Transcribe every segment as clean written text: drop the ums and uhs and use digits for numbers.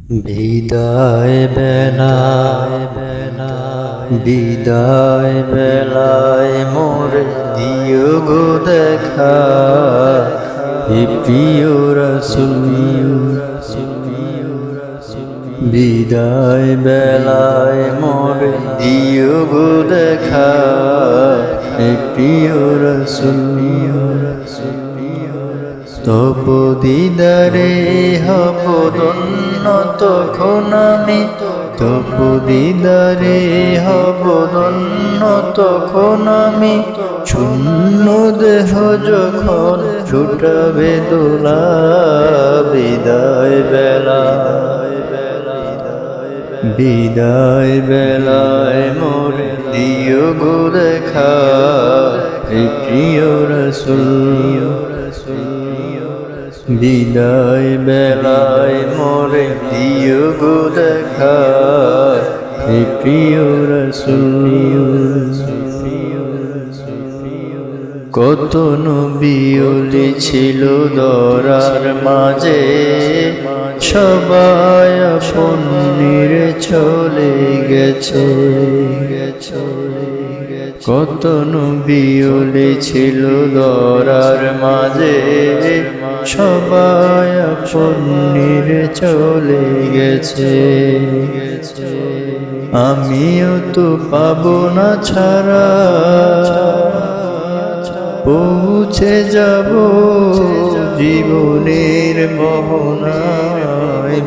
বিদায় বেলায় বিদায় বেলায় মোরে দিও গো দেখা, হে প্রিয় রাসূল। বিদায় বেলায় মোরে দিও গো দেখা, হে প্রিয় রাসূল। তব দিদারে হব ধন্য তখন আমি, তব দিদারে হব ধন্য তখন আমি। শূন্য দেহ যখন ছুটাবে দোলা, বিদায় বেলা বিদায় বেলায় মোরে দিও গো দেখা, হে প্রিয় রাসূল। বিদায় বেলায় মোরে দিও গো দেখা, হে প্রিয় রাসূল। কত নবী ওলি ছিল দরার মাঝে, সবাই আপন নিরে চলে গেছে। কত নবী ওলি ছিল দরার মাঝে, সবাই আপন নিরে চলে গেছে। আমিও তো পাবো না ছাড়া, পৌঁছে যাব জীবনের মোহনায়।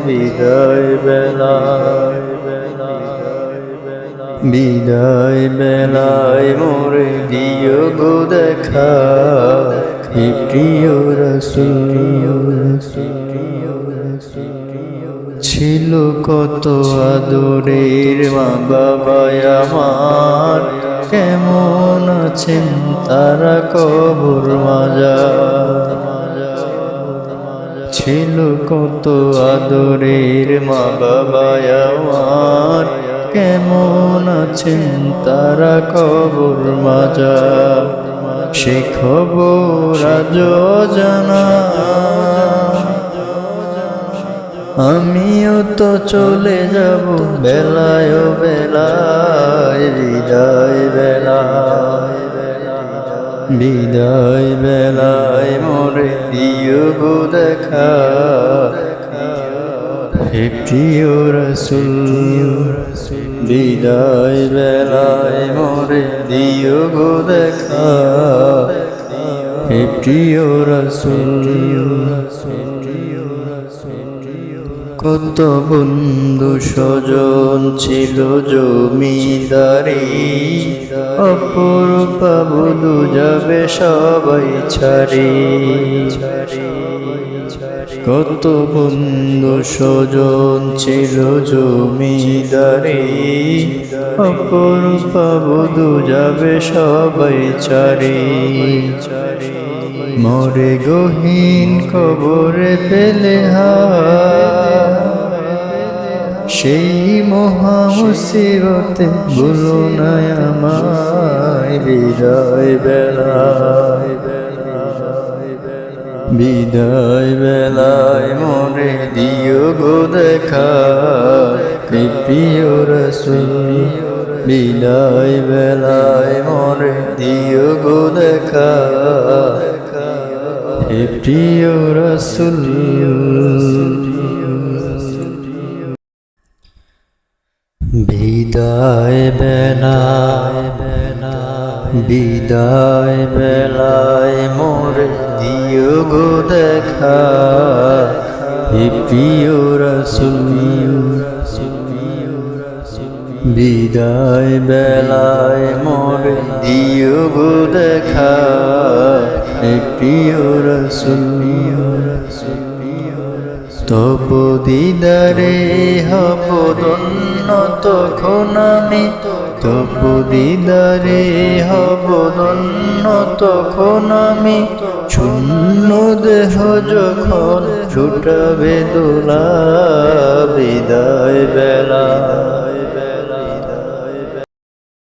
বিদায় বেলায় বিদায় বেলায় মোরে দিও গো দেখা, হে প্রিয় রাসূল। ছিল কত আদরের মা বাবা আমার, কেমন আছেন তারা কবর মাজার। ছিল কত আদরের মা বাবা আমার, কেমন আছেন তারা কবর মাজার। সে খবর আজও জানা, আমিও তো চলে যাব বেলায় বেলায়। বিদায় বেলায় বিদায় বেলায় মোরে দিও গো দেখা, হে প্রিয় রাসূল। বিদায় বেলায় মোরে দিও গো দেখা, হে প্রিয় রাসূল। কত বন্ধু স্বজন ছিল জমিদারি, অপরূপা বধূ যাবে সবাই ছাড়ি। কত বন্ধু স্বজন ছিল জমিদারি, অপরূপা বধূ যাবে সবাই ছাড়ি। মরে গহীন কবরে ফেলে সেই মহা মুসিবতে ভুলো না আমায়। বিদায় বেলায় বিদায় বেলায় মোরে দিও গো দেখা, হে প্রিয় রাসূল। বিদায় বেলায় মোরে দিও গো দেখা, হে প্রিয় রাসূল। বিদায় বেলায় বিদায় বেলায় মোরে দিও গো দেখা, হে প্রিয় রাসূল। বিদায় বেলায় মোরে দিও গো দেখা, হে প্রিয় রাসূল। তব দিদারে হব ধন্য তখন আমি, তব দিদারে হব ধন্য তখন আমি। শূন্য দেহ যখন ছুটাবে দোলা, বিদায় বেলা